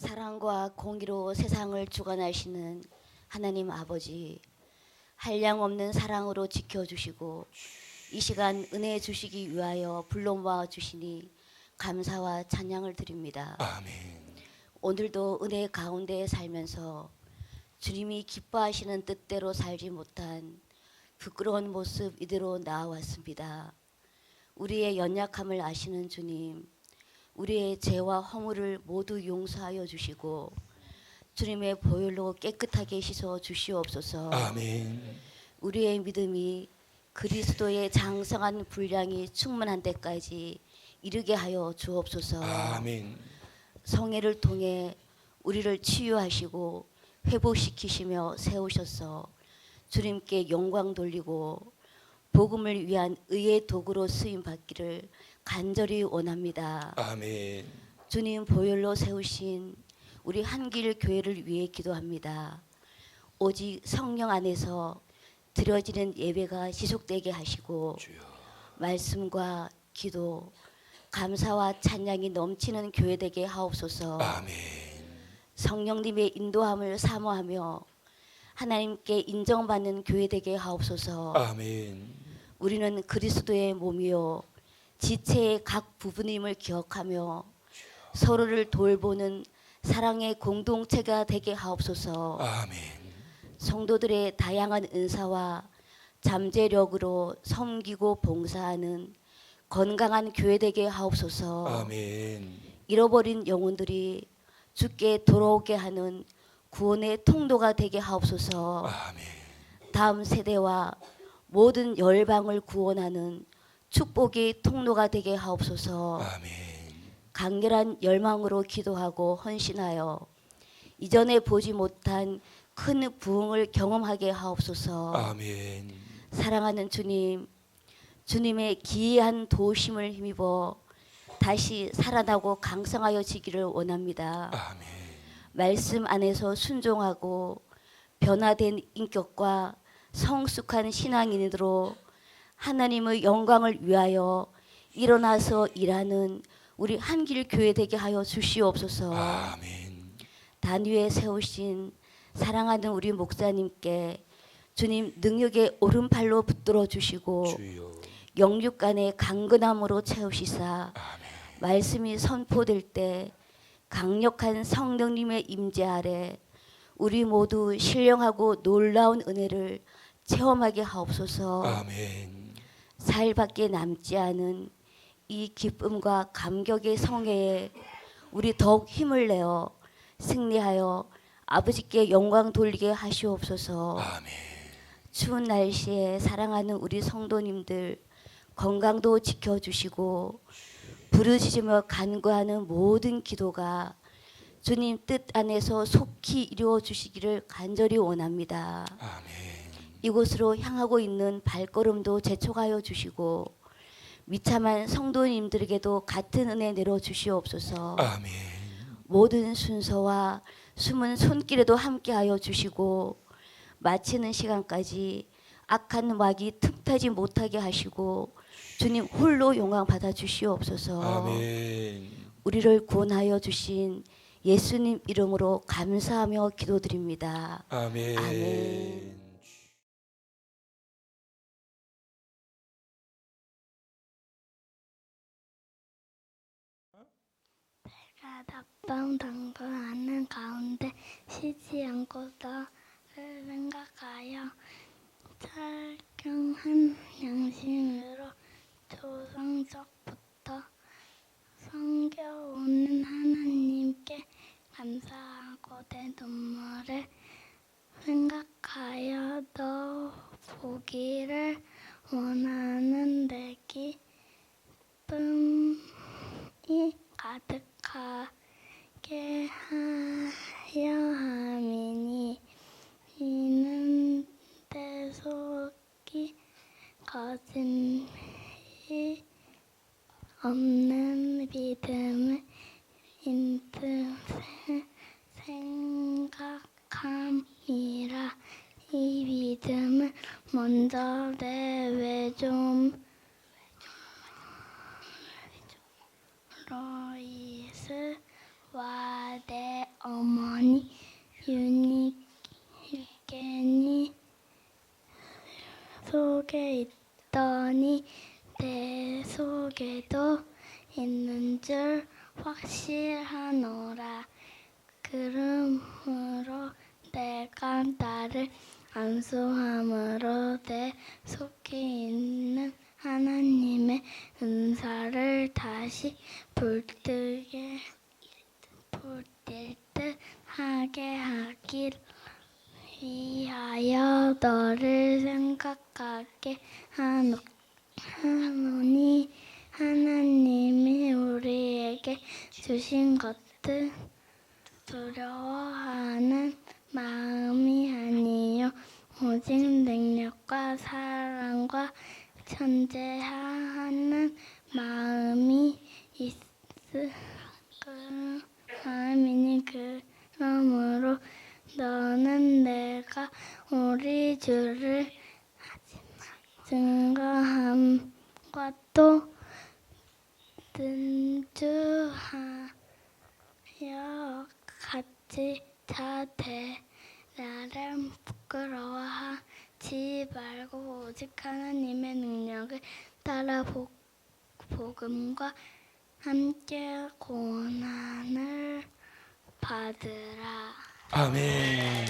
사랑과 공의로 세상을 주관하시는 하나님 아버지, 한량없는 사랑으로 지켜주시고 이 시간 은혜 주시기 위하여 불러 모아 주시니 감사와 찬양을 드립니다. 아멘. 오늘도 은혜 가운데 살면서 주님이 기뻐하시는 뜻대로 살지 못한 부끄러운 모습 이대로 나아왔습니다. 우리의 연약함을 아시는 주님, 우리의 죄와 허물을 모두 용서하여 주시고 주님의 보혈로 깨끗하게 씻어 주시옵소서. 아멘. 우리의 믿음이 그리스도의 장성한 분량이 충만한 데까지 이르게 하여 주옵소서. 아멘. 성회를 통해 우리를 치유하시고 회복시키시며 세우셔서 주님께 영광 돌리고 복음을 위한 의의 도구로 쓰임 받기를 간절히 원합니다. 아멘. 주님 보혈로 세우신 우리 한길 교회를 위해 기도합니다. 오직 성령 안에서 드려지는 예배가 지속되게 하시고 주여. 말씀과 기도, 감사와 찬양이 넘치는 교회 되게 하옵소서. 아멘. 성령님의 인도함을 사모하며 하나님께 인정받는 교회 되게 하옵소서. 아멘. 우리는 그리스도의 몸이요 지체의 각 부분임을 기억하며 서로를 돌보는 사랑의 공동체가 되게 하옵소서. 아멘. 성도들의 다양한 은사와 잠재력으로 섬기고 봉사하는 건강한 교회 되게 하옵소서. 아멘. 잃어버린 영혼들이 주께 돌아오게 하는 구원의 통로가 되게 하옵소서. 아멘. 다음 세대와 모든 열방을 구원하는 축복의 통로가 되게 하옵소서. 아멘. 강렬한 열망으로 기도하고 헌신하여 이전에 보지 못한 큰 부흥을 경험하게 하옵소서. 아멘. 사랑하는 주님, 주님의 기이한 도우심을 힘입어 다시 살아나고 강성하여지기를 원합니다. 아멘. 말씀 안에서 순종하고 변화된 인격과 성숙한 신앙인으로 하나님의 영광을 위하여 일어나서 일하는 우리 한길 교회 되게 하여 주시옵소서. 아멘. 단위에 세우신 사랑하는 우리 목사님께 주님 능력의 오른팔로 붙들어 주시고 주여. 영육간의 강건함으로 채우시사 아멘. 말씀이 선포될 때 강력한 성령님의 임재 아래 우리 모두 신령하고 놀라운 은혜를 체험하게 하옵소서. 아멘. 사일밖에 남지 않은 이 기쁨과 감격의 성회에 우리 더욱 힘을 내어 승리하여 아버지께 영광 돌리게 하시옵소서. 아멘. 추운 날씨에 사랑하는 우리 성도님들 건강도 지켜주시고 부르짖으며 간구하는 모든 기도가 주님 뜻 안에서 속히 이루어 주시기를 간절히 원합니다. 아멘. 이곳으로 향하고 있는 발걸음도 재촉하여 주시고 미참한 성도님들에게도 같은 은혜 내려 주시옵소서. 아멘. 모든 순서와 숨은 손길에도 함께하여 주시고 마치는 시간까지 악한 마귀 틈타지 못하게 하시고 주님 홀로 영광 받아 주시옵소서. 아멘. 우리를 구원하여 주신 예수님 이름으로 감사하며 기도드립니다. 아멘. 아멘. 내가 낙방당근하는 가운데 쉬지 않고 너를 생각하여 철경한 양심으로 조상적부터 섬겨오는 하나님께 감사하고 내 눈물을 생각하여 너 보기를 원하는 내 기쁨이 가득하게 하여 함이니 이는 내 속이 거짓이 없는 믿음을 인뜻 생각함이라. 이 믿음을 먼저 내 외좀 로이스와 내 속에도 있는 줄 확실하노라. 그러므로 내가 나를 안수함으로 내 속에 있는 하나님의 은사를 다시 불뜰 듯 하게 하길 위하여 너를 생각하게 하노니 하나님이 우리에게 주신 것들 두려워하는 마음이 아니요 오직 능력과 사랑과 천재하는 마음이 마음이니 그러므로 너는 내가 우리 주를 증거함과 또 든주하여 같이 자되 나를 부끄러워하지 말고 오직 하나님의 능력을 따라 복음과 함께 고난을 받으라. 아멘.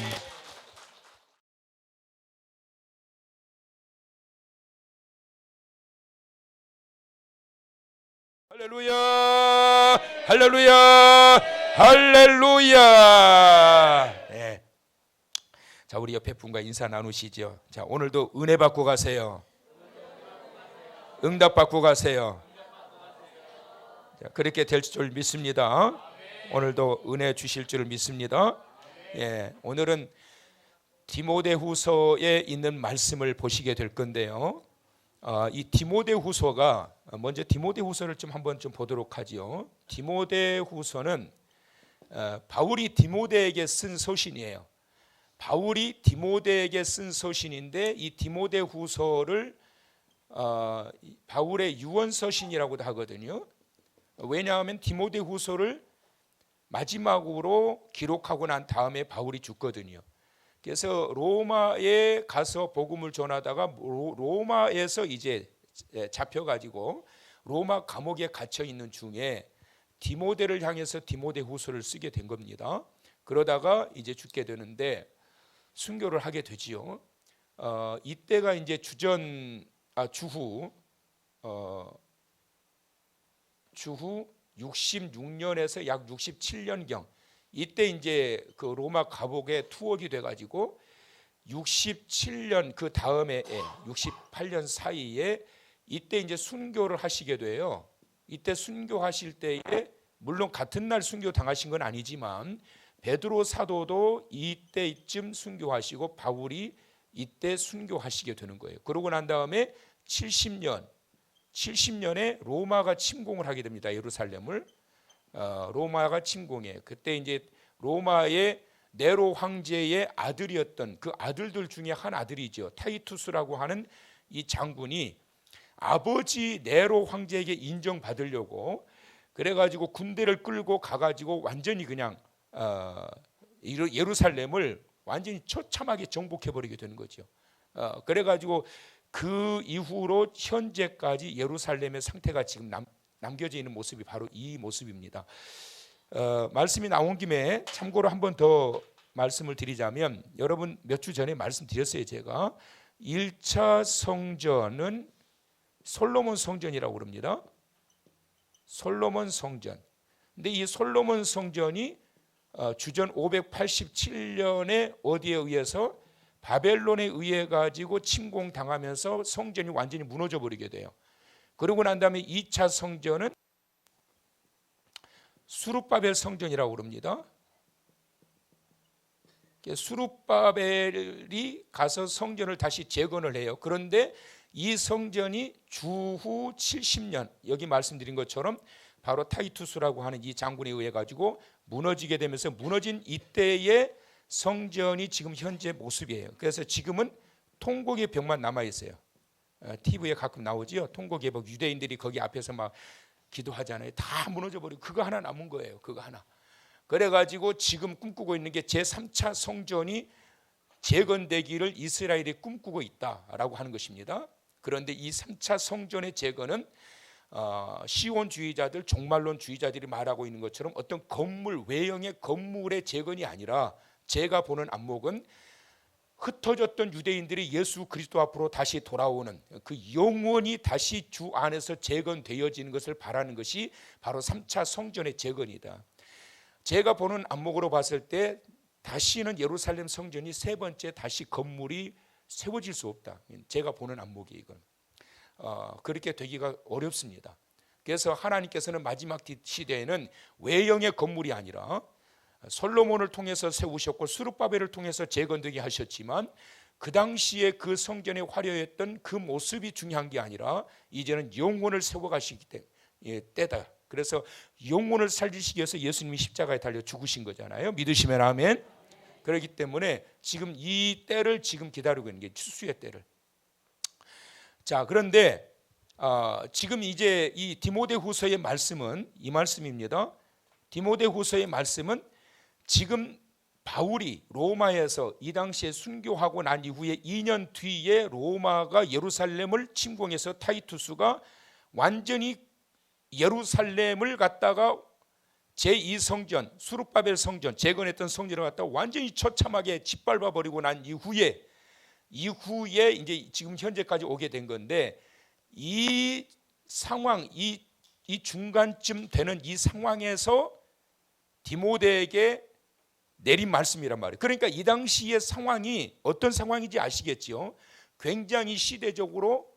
할렐루야, 할렐루야, 할렐루야. 네. 자, 우리 옆에 분과 인사 나누시죠. 자, 오늘도 은혜 받고 가세요. 응답 받고 가세요. 자, 그렇게 될 줄 믿습니다. 오늘도 은혜 주실 줄 믿습니다. 예, 오늘은 디모데후서에 있는 말씀을 보시게 될 건데요. 이 디모데후서가 먼저 디모데후서를 좀 한번 좀 보도록 하지요. 디모데후서는 바울이 디모데에게 쓴 서신이에요. 바울이 디모데에게 쓴 서신인데 이 디모데후서를 바울의 유언 서신이라고도 하거든요. 왜냐하면 디모데후서를 마지막으로 기록하고 난 다음에 바울이 죽거든요. 그래서 로마에 가서 복음을 전하다가 로마에서 이제 잡혀가지고 로마 감옥에 갇혀 있는 중에 디모데를 향해서 디모데후서를 쓰게 된 겁니다. 그러다가 이제 죽게 되는데 순교를 하게 되지요. 이때가 이제 주후 66년에서 약 67년경 이때 이제 그 로마 감옥에 투옥이 돼가지고 67년 그 다음에 68년 사이에 이때 이제 순교를 하시게 돼요. 이때 순교하실 때에 물론 같은 날 순교 당하신 건 아니지만 베드로 사도도 이때쯤 순교하시고 바울이 이때 순교하시게 되는 거예요. 그러고 난 다음에 70년에 로마가 침공을 하게 됩니다. 예루살렘을 로마가 침공해. 그때 이제 로마의 네로 황제의 아들이었던 그 아들들 중에 한 아들이죠. 타이투스라고 하는 이 장군이 아버지 네로 황제에게 인정받으려고 그래가지고 군대를 끌고 가가지고 완전히 그냥 예루살렘을 완전히 처참하게 정복해버리게 되는 거죠. 그래가지고 그 이후로 현재까지 예루살렘의 상태가 지금 남겨져 있는 모습이 바로 이 모습입니다. 말씀이 나온 김에 참고로 한 번 더 말씀을 드리자면 여러분 몇 주 전에 말씀드렸어요. 제가 1차 성전은 솔로몬 성전이라고 그럽니다. 솔로몬 성전. 근데 이 솔로몬 성전이 주전 587년에 어디에 의해서 바벨론에 의해 가지고 침공당하면서 성전이 완전히 무너져 버리게 돼요. 그러고 난 다음에 2차 성전은 수룹바벨 성전이라고 그럽니다. 수룹바벨이 가서 성전을 다시 재건을 해요. 그런데 이 성전이 주후 70년 여기 말씀드린 것처럼 바로 타이투스라고 하는 이 장군에 의해 가지고 무너지게 되면서 무너진 이때의 성전이 지금 현재 모습이에요. 그래서 지금은 통곡의 벽만 남아 있어요. TV에 가끔 나오지요. 통곡의 벽 유대인들이 거기 앞에서 막 기도하잖아요. 다 무너져 버리고 그거 하나 남은 거예요. 그거 하나. 그래가지고 지금 꿈꾸고 있는 게 제3차 성전이 재건되기를 이스라엘이 꿈꾸고 있다라고 하는 것입니다. 그런데 이 3차 성전의 재건은 시온주의자들, 종말론주의자들이 말하고 있는 것처럼 어떤 건물, 외형의 건물의 재건이 아니라 제가 보는 안목은 흩어졌던 유대인들이 예수 그리스도 앞으로 다시 돌아오는 그 영원히 다시 주 안에서 재건되어지는 것을 바라는 것이 바로 3차 성전의 재건이다. 제가 보는 안목으로 봤을 때 다시는 예루살렘 성전이 세 번째 다시 건물이 세워질 수 없다. 제가 보는 안목이 이건 그렇게 되기가 어렵습니다. 그래서 하나님께서는 마지막 시대에는 외형의 건물이 아니라 솔로몬을 통해서 세우셨고 수룹바벨을 통해서 재건되게 하셨지만 그 당시에 그 성전에 화려했던 그 모습이 중요한 게 아니라 이제는 영혼을 세워가시기 때다. 그래서 영혼을 살리시기 위해서 예수님이 십자가에 달려 죽으신 거잖아요. 믿으시면 아멘. 그렇기 때문에 지금 이 때를 지금 기다리고 있는 게 추수의 때를. 자, 그런데 지금 이제 이 디모데후서의 말씀은 이 말씀입니다. 디모데후서의 말씀은 지금 바울이 로마에서 이 당시에 순교하고 난 이후에 2년 뒤에 로마가 예루살렘을 침공해서 타이투스가 완전히 예루살렘을 갖다가 제2성전 수룹바벨 성전 재건했던 성전을 갖다가 완전히 처참하게 짓밟아 버리고 난 이후에 이제 지금 현재까지 오게 된 건데 이 상황 이 중간쯤 되는 이 상황에서 디모데에게 내린 말씀이란 말이에요. 그러니까 이 당시의 상황이 어떤 상황인지 아시겠지요? 굉장히 시대적으로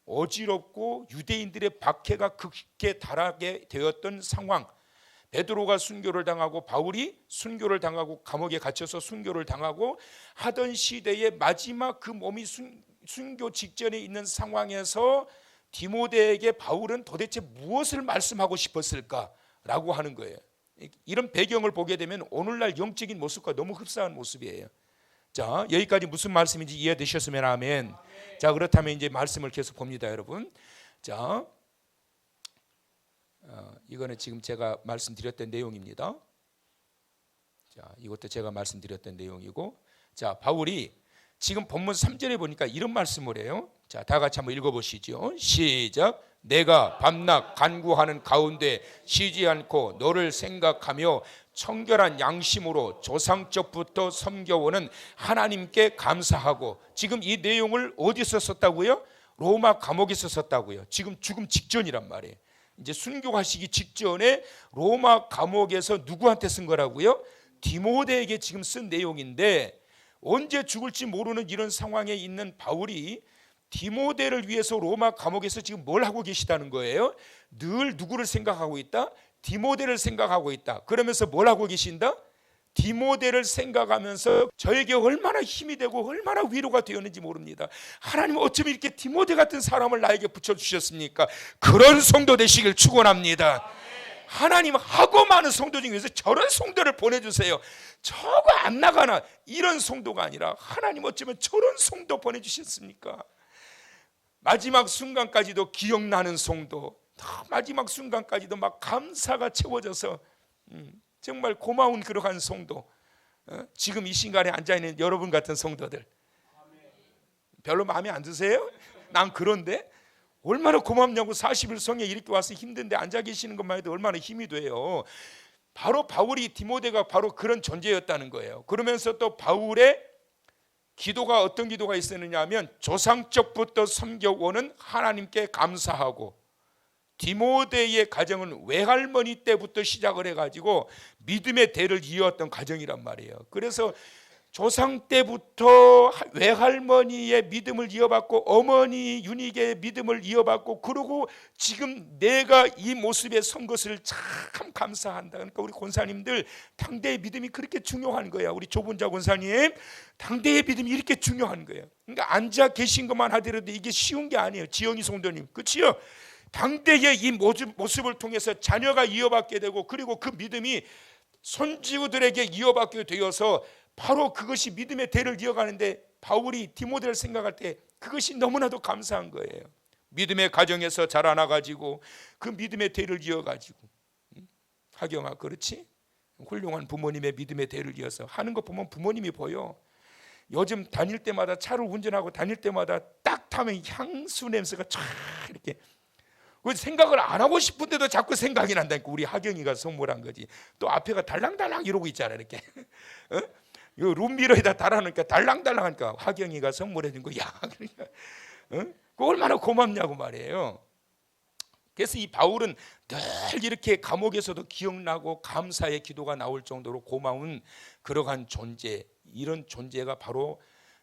어지럽고 유대인들의 박해가 극에 달하게 되었던 상황. 베드로가 순교를 당하고 바울이 순교를 당하고 감옥에 갇혀서 순교를 당하고 하던 시대의 마지막 그 몸이 순교 직전에 있는 상황에서 디모데에게 바울은 도대체 무엇을 말씀하고 싶었을까라고 하는 거예요. 이런 배경을 보게 되면 오늘날 영적인 모습과 너무 흡사한 모습이에요. 자, 여기까지 무슨 말씀인지 이해되셨으면 아멘. 자, 그렇다면 이제 말씀을 계속 봅니다, 여러분. 자, 이거는 지금 제가 말씀드렸던 내용입니다. 자, 이것도 제가 말씀드렸던 내용이고, 자, 바울이 지금 본문 3절에 보니까 이런 말씀을 해요. 자, 다 같이 한번 읽어보시죠. 시작. 내가 밤낮 간구하는 가운데 쉬지 않고 너를 생각하며 청결한 양심으로 조상적부터 섬겨오는 하나님께 감사하고. 지금 이 내용을 어디서 썼다고요? 로마 감옥에서 썼다고요. 지금 죽음 직전이란 말이에요. 이제 순교하시기 직전에 로마 감옥에서 누구한테 쓴 거라고요? 디모데에게 지금 쓴 내용인데, 언제 죽을지 모르는 이런 상황에 있는 바울이 디모데를 위해서 로마 감옥에서 지금 뭘 하고 계시다는 거예요? 늘 누구를 생각하고 있다? 디모데를 생각하고 있다. 그러면서 뭘 하고 계신다? 디모데를 생각하면서 저에게 얼마나 힘이 되고 얼마나 위로가 되었는지 모릅니다. 하나님 어쩜 이렇게 디모데 같은 사람을 나에게 붙여주셨습니까? 그런 성도 되시길 축원합니다. 하나님 하고 많은 성도 중에서 저런 성도를 보내주세요. 저거 안 나가나 이런 성도가 아니라 하나님 어쩌면 저런 성도 보내주셨습니까? 마지막 순간까지도 기억나는 성도, 마지막 순간까지도 막 감사가 채워져서 정말 고마운 그러한 성도. 지금 이 시간에 앉아있는 여러분 같은 성도들 별로 마음에 안 드세요? 난 그런데 얼마나 고맙냐고. 40일 성에 이렇게 와서 힘든데 앉아 계시는 것만 해도 얼마나 힘이 돼요. 바로 바울이 디모데가 바로 그런 존재였다는 거예요. 그러면서 또 바울의 기도가 어떤 기도가 있었느냐 하면 조상적부터 섬겨오는 하나님께 감사하고, 디모데의 가정은 외할머니 때부터 시작을 해가지고 믿음의 대를 이어왔던 가정이란 말이에요. 그래서 조상 때부터 외할머니의 믿음을 이어받고 어머니 유닉의 믿음을 이어받고, 그리고 지금 내가 이 모습에 선 것을 참 감사한다. 그러니까 우리 권사님들 당대의 믿음이 그렇게 중요한 거야. 우리 조분자 권사님 당대의 믿음이 이렇게 중요한 거예요. 그러니까 앉아 계신 것만 하더라도 이게 쉬운 게 아니에요. 지영이 성도님, 그렇지요? 당대의 이 모습을 통해서 자녀가 이어받게 되고, 그리고 그 믿음이 손주들에게 이어받게 되어서 바로 그것이 믿음의 대를 이어가는데, 바울이 디모데를 생각할 때 그것이 너무나도 감사한 거예요. 믿음의 가정에서 자라나가지고 그 믿음의 대를 이어가지고. 하경아, 그렇지? 훌륭한 부모님의 믿음의 대를 이어서 하는 거 보면 부모님이 보여. 요즘 다닐 때마다, 차를 운전하고 다닐 때마다 딱 타면 향수 냄새가 촤 이렇게. 그 생각을 안 하고 싶은데도 자꾸 생각이 난다니까. 우리 하경이가 선물한 거지. 또 앞에가 달랑달랑 이러고 있잖아 이렇게. 어? 요 룸미러에다 달아놓으니까 달랑달랑하니까 하경이가 선물해 준 거야. 그러니까 그 얼마나 고맙냐고 말이에요. 그래서 이 바울은 늘 이렇게 감옥에서도 기억나고 감사의 기도가 나올 정도로 고마운 그러한 존재, 이런 존재가 바로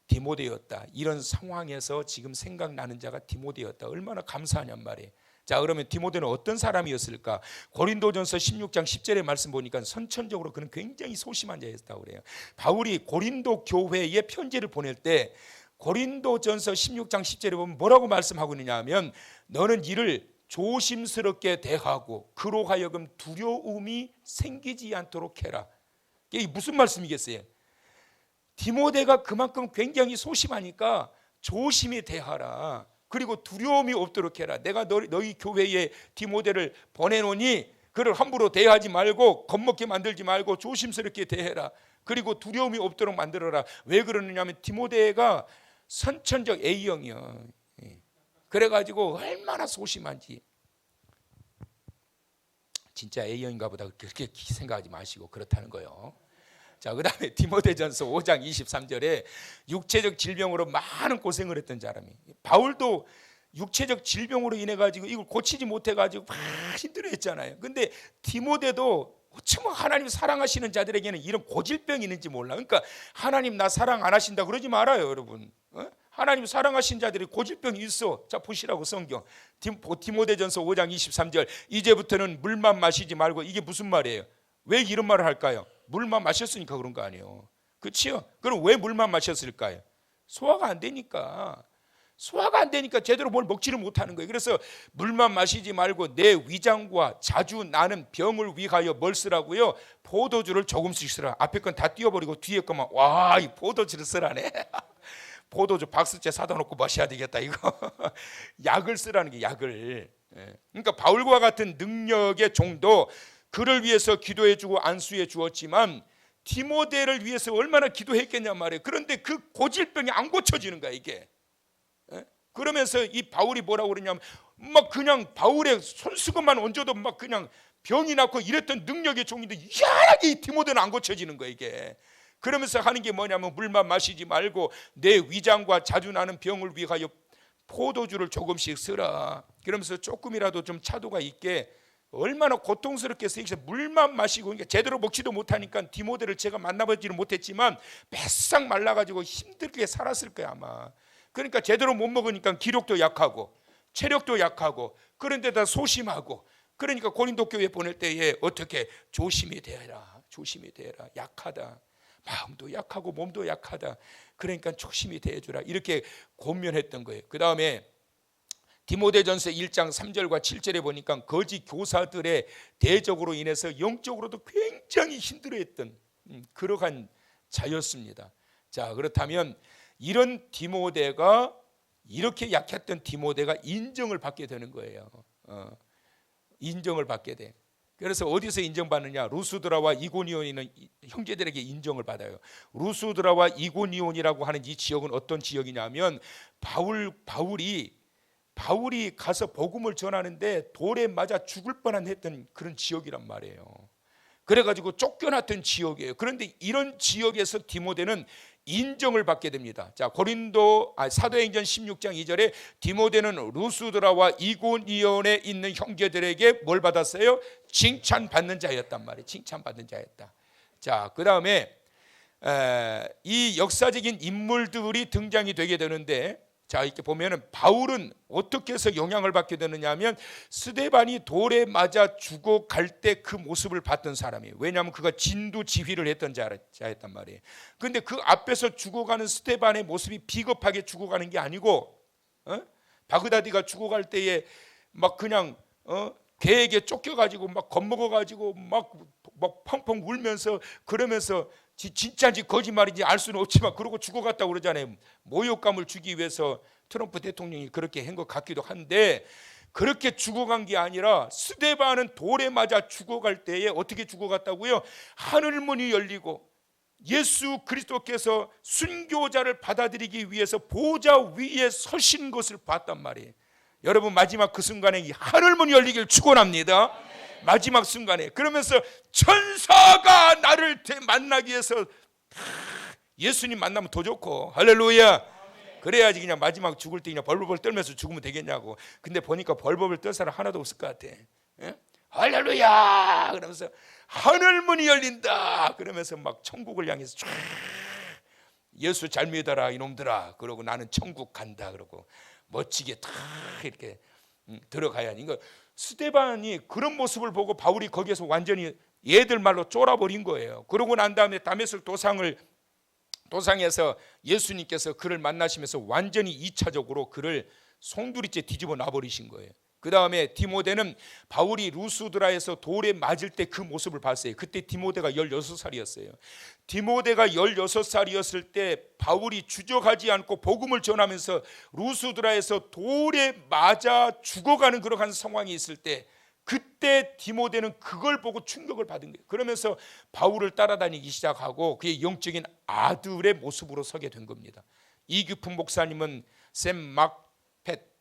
디모데였다. 이런 상황에서 지금 생각나는 자가 디모데였다. 얼마나 감사하냔 말이에요. 자, 그러면 디모데는 어떤 사람이었을까? 고린도전서 16장 10절의 말씀 보니까 선천적으로 그는 굉장히 소심한 자였다고 그래요. 바울이 고린도 교회에 편지를 보낼 때 고린도전서 16장 10절에 보면 뭐라고 말씀하고 있느냐 하면, 너는 이를 조심스럽게 대하고 그로 하여금 두려움이 생기지 않도록 해라. 이게 무슨 말씀이겠어요? 디모데가 그만큼 굉장히 소심하니까 조심히 대하라. 그리고 두려움이 없도록 해라. 내가 너희 교회에 디모데를 보내노니 그를 함부로 대하지 말고 겁먹게 만들지 말고 조심스럽게 대해라. 그리고 두려움이 없도록 만들어라. 왜 그러느냐 하면 디모데가 선천적 A형이야. 그래가지고 얼마나 소심한지. 진짜 A형인가 보다 그렇게 생각하지 마시고 그렇다는 거예요. 자, 그 다음에 디모데전서 5장 23절에 육체적 질병으로 많은 고생을 했던 사람이, 바울도 육체적 질병으로 인해 가지고 이걸 고치지 못해 가지고 막 힘들어했잖아요. 근데 디모데도 어쩌면 하나님 사랑하시는 자들에게는 이런 고질병이 있는지 몰라. 그러니까 하나님 나 사랑 안 하신다 그러지 말아요, 여러분. 하나님 사랑하신 자들이 고질병이 있어. 자, 보시라고 성경. 디모데전서 5장 23절. 이제부터는 물만 마시지 말고. 이게 무슨 말이에요? 왜 이런 말을 할까요? 물만 마셨으니까 그런 거 아니에요. 그렇죠? 그럼 왜 물만 마셨을까요? 소화가 안 되니까. 소화가 안 되니까 제대로 뭘 먹지를 못하는 거예요. 그래서 물만 마시지 말고 내 위장과 자주 나는 병을 위하여 뭘 쓰라고요? 포도주를 조금씩 쓰라. 앞에 건 다 띄워버리고 뒤에 것만, 와, 이 포도주를 쓰라네. 포도주 박스째 사다 놓고 마셔야 되겠다 이거. 약을 쓰라는 게, 약을. 그러니까 바울과 같은 능력의 종도 그를 위해서 기도해 주고 안수해 주었지만 디모데를 위해서 얼마나 기도했겠냐 말이에요. 그런데 그 고질병이 안 고쳐지는 거야 이게. 그러면서 이 바울이 뭐라고 그러냐면, 막 그냥 바울의 손수건만 얹어도 막 그냥 병이 낫고 이랬던 능력의 종인데 희한하게 이 디모데는 안 고쳐지는 거야 이게. 그러면서 하는 게 뭐냐면, 물만 마시지 말고 내 위장과 자주 나는 병을 위하여 포도주를 조금씩 쓰라. 그러면서 조금이라도 좀 차도가 있게. 얼마나 고통스럽게 쓰이셔서 물만 마시고, 그러니까 제대로 먹지도 못하니까 디모데를 제가 만나보지는 못했지만 뱃싹 말라가지고 힘들게 살았을 거야 아마. 그러니까 제대로 못 먹으니까 기력도 약하고 체력도 약하고, 그런데다 소심하고. 그러니까 고린도 교회 보낼 때에 어떻게 조심히 대해라. 조심히 대해라. 약하다. 마음도 약하고 몸도 약하다. 그러니까 조심히 대해주라. 이렇게 권면했던 거예요. 그 다음에 디모데전서 1장 3절과 7절에 보니까 거짓 교사들의 대적으로 인해서 영적으로도 굉장히 힘들어했던 그러한 자였습니다. 자, 그렇다면 이런 디모데가, 이렇게 약했던 디모데가 인정을 받게 되는 거예요. 인정을 받게 돼. 그래서 어디서 인정받느냐? 루스드라와 이고니온이는 형제들에게 인정을 받아요. 루스드라와 이고니온이라고 하는 이 지역은 어떤 지역이냐면, 바울이 가서 복음을 전하는데 돌에 맞아 죽을 뻔한 했던 그런 지역이란 말이에요. 그래가지고 쫓겨났던 지역이에요. 그런데 이런 지역에서 디모데는 인정을 받게 됩니다. 자, 사도행전 16장 2절에 디모데는 루스드라와 이고니온에 있는 형제들에게 뭘 받았어요? 칭찬받는 자였단 말이에요. 칭찬받는 자였다. 자, 그 다음에 이 역사적인 인물들이 등장이 되게 되는데, 자, 이렇게 보면은 바울은 어떻게 해서 영향을 받게 되느냐 하면, 스데반이 돌에 맞아 죽어갈 때 그 모습을 봤던 사람이에요. 왜냐하면 그가 진두지휘를 했던 자였단 말이에요. 그런데 그 앞에서 죽어가는 스데반의 모습이 비겁하게 죽어가는 게 아니고, 바그다디가 죽어갈 때에 막 그냥 개에게 쫓겨가지고 막 겁먹어가지고 막 펑펑 울면서, 그러면서 진짜인지 거짓말인지 알 수는 없지만 그러고 죽어갔다고 그러잖아요. 모욕감을 주기 위해서 트럼프 대통령이 그렇게 한 것 같기도 한데, 그렇게 죽어간 게 아니라 스데반은 돌에 맞아 죽어갈 때에 어떻게 죽어갔다고요? 하늘문이 열리고 예수 그리스도께서 순교자를 받아들이기 위해서 보좌 위에 서신 것을 봤단 말이에요. 여러분 마지막 그 순간에 이 하늘문이 열리길 축원합니다. 마지막 순간에 그러면서 천사가 나를 만나기 위해서 예수님 만나면 더 좋고 할렐루야. 그래야지 그냥 마지막 죽을 때 그냥 벌벌 떨면서 죽으면 되겠냐고. 근데 보니까 벌벌 떨 사람 하나도 없을 것 같아. 예? 할렐루야 그러면서 하늘문이 열린다 그러면서 막 천국을 향해서 쫙 예수 잘 믿어라 이놈들아 그러고 나는 천국 간다 그러고 멋지게 탁 이렇게 들어가야 하니. 그러니까 스데반이 그런 모습을 보고 바울이 거기에서 완전히 얘들 말로 쫄아버린 거예요. 그러고 난 다음에 다메섹 도상에서 예수님께서 그를 만나시면서 완전히 2차적으로 그를 송두리째 뒤집어 놔버리신 거예요. 그 다음에 디모데는 바울이 루스드라에서 돌에 맞을 때 그 모습을 봤어요. 그때 디모데가 16살이었어요. 디모데가 16살이었을 때 바울이 주저하지 않고 복음을 전하면서 루스드라에서 돌에 맞아 죽어가는 그러한 상황이 있을 때 그때 디모데는 그걸 보고 충격을 받은 거예요. 그러면서 바울을 따라다니기 시작하고 그의 영적인 아들의 모습으로 서게 된 겁니다. 이규풍 목사님은 샘 막펫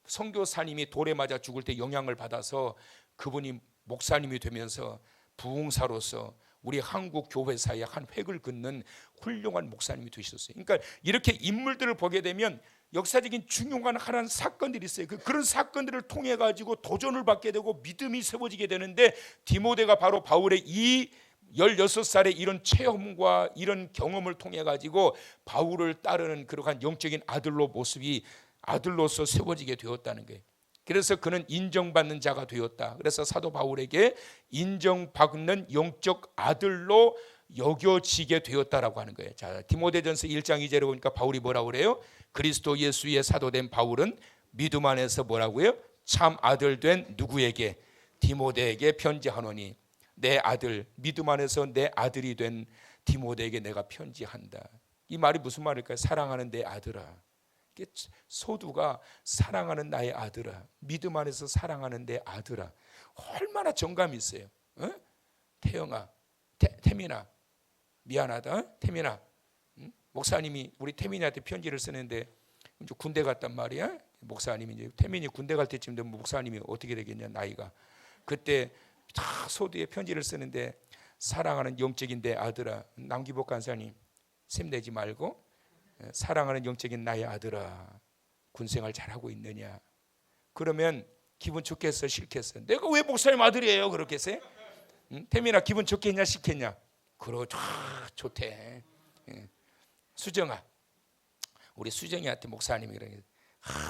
선교사님이 돌에 맞아 죽을 때 영향을 받아서 그분이 목사님이 되면서 부흥사로서 우리 한국 교회사에 한 획을 긋는 훌륭한 목사님이 되셨어요. 그러니까 이렇게 인물들을 보게 되면 역사적인 중요한 하나는 사건들이 있어요. 그런 사건들을 통해 가지고 도전을 받게 되고 믿음이 세워지게 되는데 디모데가 바로 바울의 이 16살의 이런 체험과 이런 경험을 통해 가지고 바울을 따르는 그러한 영적인 아들로서 세워지게 되었다는 거예요. 그래서 그는 인정받는 자가 되었다. 그래서 사도 바울에게 인정받는 영적 아들로 여겨지게 되었다라고 하는 거예요. 자, 디모데전서 1장 2절에 보니까 바울이 뭐라고 그래요? 그리스도 예수의 사도된 바울은 믿음 안에서 뭐라고요? 참 아들 된 누구에게? 디모데에게 편지하노니. 내 아들, 믿음 안에서 내 아들이 된 디모데에게 내가 편지한다. 이 말이 무슨 말일까요? 사랑하는 내 아들아. 소두가 사랑하는 나의 아들아, 믿음 안에서 사랑하는 내 아들아. 얼마나 정감이 있어요. 어? 태영아, 태민아, 미안하다. 태민아, 목사님이 우리 태민이한테 편지를 쓰는데 이제 군대 갔단 말이야. 목사님이 이제 태민이 군대 갈 때쯤 되면 목사님이 어떻게 되겠냐 나이가. 그때 다 소두에 편지를 쓰는데 사랑하는 영적인 내 아들아, 남기복 간사님 샘내지 말고 사랑하는 영적인 나의 아들아, 군생활 잘하고 있느냐? 그러면 기분 좋겠어, 싫겠어? 내가 왜 목사님 아들이에요? 그렇겠어요? 태민아 기분 좋겠냐, 싫겠냐? 좋대. 수정아, 우리 수정이한테 목사님이 그러게.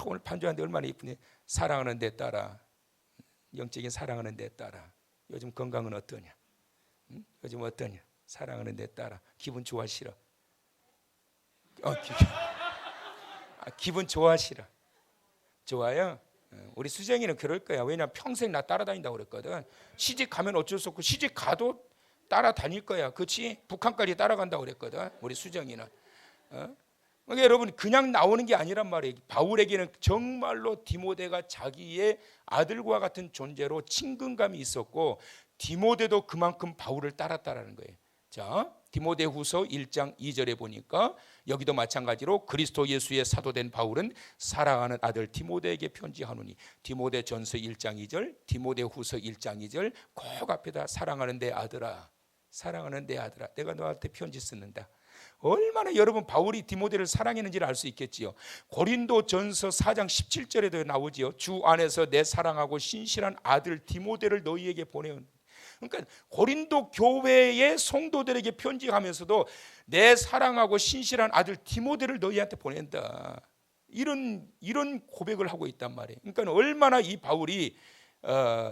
오늘 반주하는데 얼마나 이쁘니? 사랑하는 내 딸아, 영적인 사랑하는 내 딸아, 요즘 건강은 어떠냐? 요즘 어떠냐? 사랑하는 내 딸아, 기분 좋아, 싫어? 기분 좋아, 싫어? 좋아요? 우리 수정이는 그럴 거야. 왜냐하면 평생 나 따라다닌다고 그랬거든. 시집 가면 어쩔 수 없고 시집 가도 따라다닐 거야. 그렇지? 북한까지 따라간다고 그랬거든. 우리 수정이는. 그러니까 여러분 그냥 나오는 게 아니란 말이에요. 바울에게는 정말로 디모데가 자기의 아들과 같은 존재로 친근감이 있었고 디모데도 그만큼 바울을 따랐다라는 거예요. 자, 디모데후서 1장 2절에 보니까 여기도 마찬가지로 그리스도 예수의 사도된 바울은 사랑하는 아들 디모데에게 편지하노니. 디모데전서 1장 2절, 디모데후서 1장 2절 꼭 앞에다 사랑하는 내 아들아, 사랑하는 내 아들아, 내가 너한테 편지 쓰는다. 얼마나 여러분 바울이 디모데를 사랑했는지를 알 수 있겠지요. 고린도전서 4장 17절에도 나오지요. 주 안에서 내 사랑하고 신실한 아들 디모데를 너희에게 보내온. 그러니까 고린도 교회의 성도들에게 편지하면서도 내 사랑하고 신실한 아들 디모데를 너희한테 보낸다. 이런 고백을 하고 있단 말이에요. 그러니까 얼마나 이 바울이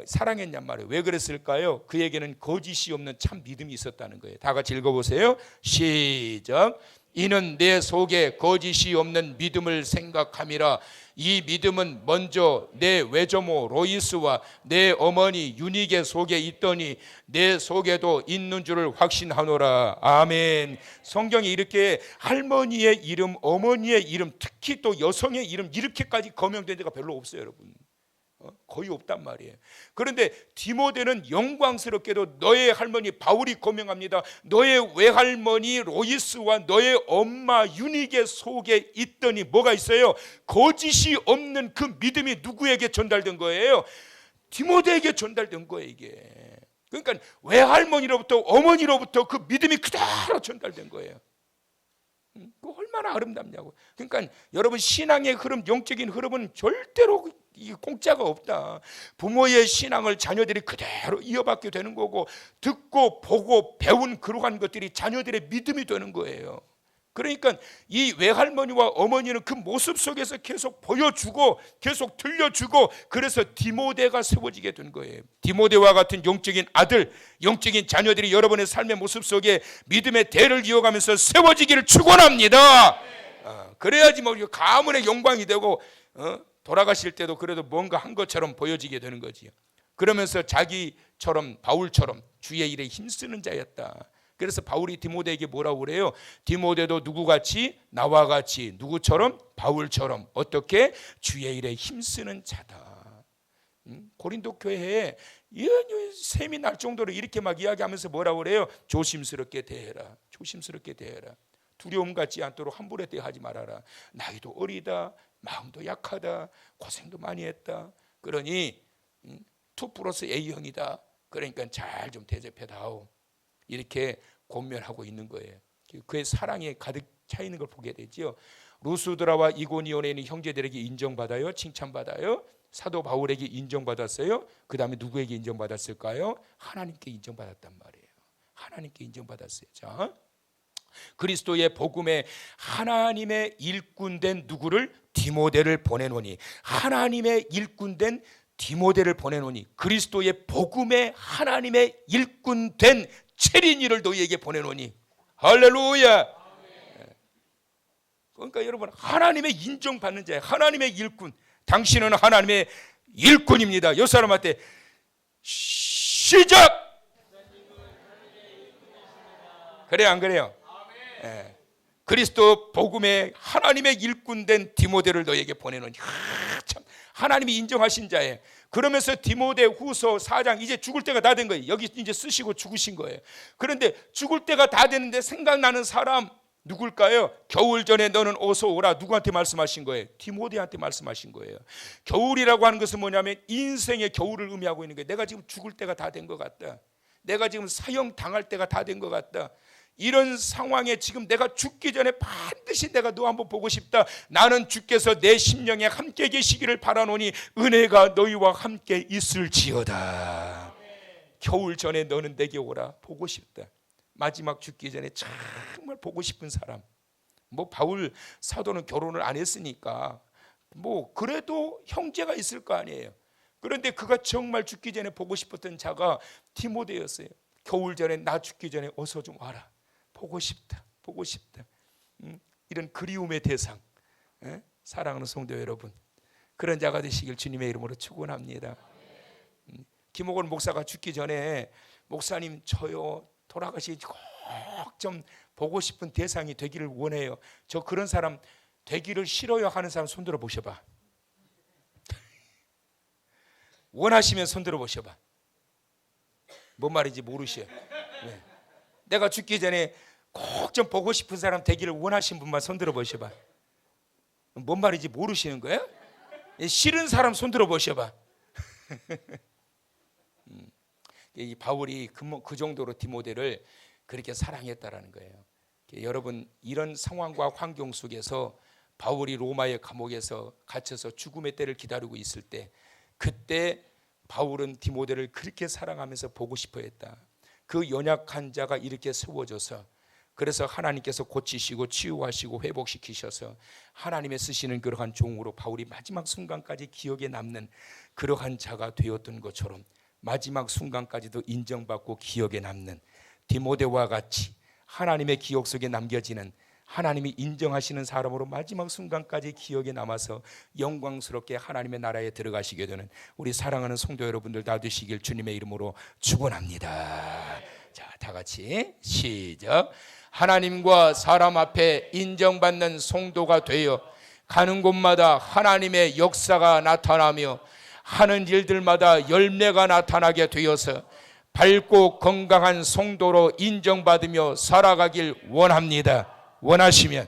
사랑했냔 말이에요. 왜 그랬을까요? 그에게는 거짓이 없는 참 믿음이 있었다는 거예요. 다 같이 읽어보세요. 시작. 이는 내 속에 거짓이 없는 믿음을 생각함이라. 이 믿음은 먼저 내 외조모 로이스와 내 어머니 유니게 속에 있더니 내 속에도 있는 줄을 확신하노라. 아멘. 성경에 이렇게 할머니의 이름, 어머니의 이름, 특히 또 여성의 이름 이렇게까지 거명된 데가 별로 없어요, 여러분. 거의 없단 말이에요. 그런데 디모데는 영광스럽게도 너의 할머니 바울이 고명합니다. 너의 외할머니 로이스와 너의 엄마 유니게 속에 있더니 뭐가 있어요? 거짓이 없는 그 믿음이 누구에게 전달된 거예요? 디모데에게 전달된 거예요. 이게 그러니까 외할머니로부터 어머니로부터 그 믿음이 그대로 전달된 거예요. 그 얼마나 아름답냐고. 그러니까 여러분 신앙의 흐름, 영적인 흐름은 절대로 이 공짜가 없다. 부모의 신앙을 자녀들이 그대로 이어받게 되는 거고, 듣고 보고 배운 그러한 것들이 자녀들의 믿음이 되는 거예요. 그러니까 이 외할머니와 어머니는 그 모습 속에서 계속 보여주고 계속 들려주고, 그래서 디모데가 세워지게 된 거예요. 디모데와 같은 영적인 아들, 영적인 자녀들이 여러분의 삶의 모습 속에 믿음의 대를 이어가면서 세워지기를 축원합니다. 그래야지 뭐 가문의 영광이 되고 돌아가실 때도 그래도 뭔가 한 것처럼 보여지게 되는 거지요. 그러면서 자기처럼 바울처럼 주의 일에 힘쓰는 자였다. 그래서 바울이 디모데에게 뭐라고 그래요? 디모데도 누구같이? 나와 같이. 누구처럼? 바울처럼. 어떻게? 주의 일에 힘쓰는 자다. 고린도 교회에 샘이 날 정도로 이렇게 막 이야기하면서 뭐라고 그래요? 조심스럽게 대해라. 조심스럽게 대해라. 두려움 갖지 않도록 함부로 대하지 말아라. 나이도 어리다. 마음도 약하다. 고생도 많이 했다. 그러니 2+A형이다. 그러니까 잘 좀 대접해다오. 이렇게 권면하고 있는 거예요. 그의 사랑에 가득 차 있는 걸 보게 되죠. 루스드라와 이고니온에 있는 형제들에게 인정받아요? 칭찬받아요? 사도 바울에게 인정받았어요? 그 다음에 누구에게 인정받았을까요? 하나님께 인정받았단 말이에요. 하나님께 인정받았어요. 자, 그리스도의 복음에 하나님의 일꾼된 누구를? 디모데를 보내노니. 하나님의 일꾼된 디모데를 보내노니, 그리스도의 복음에 하나님의 일꾼된 체린이를 너희에게 보내노니. 할렐루야. 그러니까 여러분, 하나님의 인정받는 자예요. 하나님의 일꾼. 당신은 하나님의 일꾼입니다. 이 사람한테 시작. 그래 안 그래요? 그리스도 복음에 하나님의 일꾼된 디모데를 너희에게 보내노니. 참 하나님이 인정하신 자예요. 그러면서 디모데 후서 4장, 이제 죽을 때가 다 된 거예요. 여기 이제 쓰시고 죽으신 거예요. 그런데 죽을 때가 다 됐는데 생각나는 사람 누굴까요? 겨울 전에 너는 어서 오라. 누구한테 말씀하신 거예요? 디모데한테 말씀하신 거예요. 겨울이라고 하는 것은 뭐냐면 인생의 겨울을 의미하고 있는 거예요. 내가 지금 죽을 때가 다 된 것 같다. 내가 지금 사형 당할 때가 다 된 것 같다. 이런 상황에 지금 내가 죽기 전에 반드시 내가 너 한번 보고 싶다. 나는 주께서 내 심령에 함께 계시기를 바라노니 은혜가 너희와 함께 있을지어다. 겨울 전에 너는 내게 오라. 보고 싶다. 마지막 죽기 전에 정말 보고 싶은 사람. 뭐 바울 사도는 결혼을 안 했으니까 뭐 그래도 형제가 있을 거 아니에요. 그런데 그가 정말 죽기 전에 보고 싶었던 자가 디모데였어요. 겨울 전에 나 죽기 전에 어서 좀 와라. 보고 싶다. 보고 싶다. 이런 그리움의 대상. 사랑하는 성도 여러분, 그런 자가 되시길 주님의 이름으로 축원합니다. 김옥원 목사가 죽기 전에 목사님 저요 돌아가시기 꼭 좀 보고 싶은 대상이 되기를 원해요. 저 그런 사람 되기를 싫어요 하는 사람 손들어 보셔봐. 원하시면 손들어 보셔봐. 뭔 말인지 모르셔. 네. 내가 죽기 전에 꼭 좀 보고 싶은 사람 되기를 원하신 분만 손들어 보셔봐. 뭔 말인지 모르시는 거예요? 싫은 사람 손들어 보셔봐. 이 바울이 그 정도로 디모데를 그렇게 사랑했다라는 거예요. 여러분, 이런 상황과 환경 속에서 바울이 로마의 감옥에서 갇혀서 죽음의 때를 기다리고 있을 때, 그때 바울은 디모데를 그렇게 사랑하면서 보고 싶어 했다. 그 연약한 자가 이렇게 세워져서, 그래서 하나님께서 고치시고 치유하시고 회복시키셔서 하나님의 쓰시는 그러한 종으로 바울이 마지막 순간까지 기억에 남는 그러한 자가 되었던 것처럼 마지막 순간까지도 인정받고 기억에 남는 디모데와 같이 하나님의 기억 속에 남겨지는, 하나님이 인정하시는 사람으로 마지막 순간까지 기억에 남아서 영광스럽게 하나님의 나라에 들어가시게 되는 우리 사랑하는 성도 여러분들 다 되시길 주님의 이름으로 축원합니다. 자, 다 같이 시작. 하나님과 사람 앞에 인정받는 성도가 되어 가는 곳마다 하나님의 역사가 나타나며 하는 일들마다 열매가 나타나게 되어서 밝고 건강한 성도로 인정받으며 살아가길 원합니다. 원하시면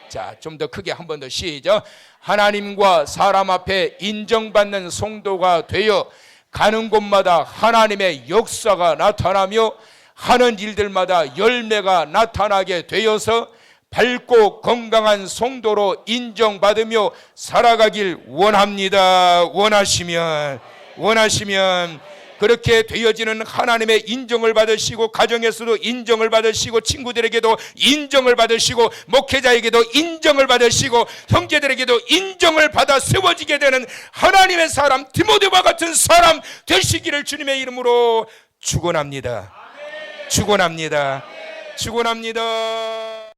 자, 좀 더 크게 한 번 더 시작. 하나님과 사람 앞에 인정받는 성도가 되어 가는 곳마다 하나님의 역사가 나타나며 하는 일들마다 열매가 나타나게 되어서 밝고 건강한 성도로 인정받으며 살아가길 원합니다. 원하시면 그렇게 되어지는 하나님의 인정을 받으시고 가정에서도 인정을 받으시고 친구들에게도 인정을 받으시고 목회자에게도 인정을 받으시고 형제들에게도 인정을 받아 세워지게 되는 하나님의 사람 디모데와 같은 사람 되시기를 주님의 이름으로 축원합니다. 축원합니다. 축원합니다.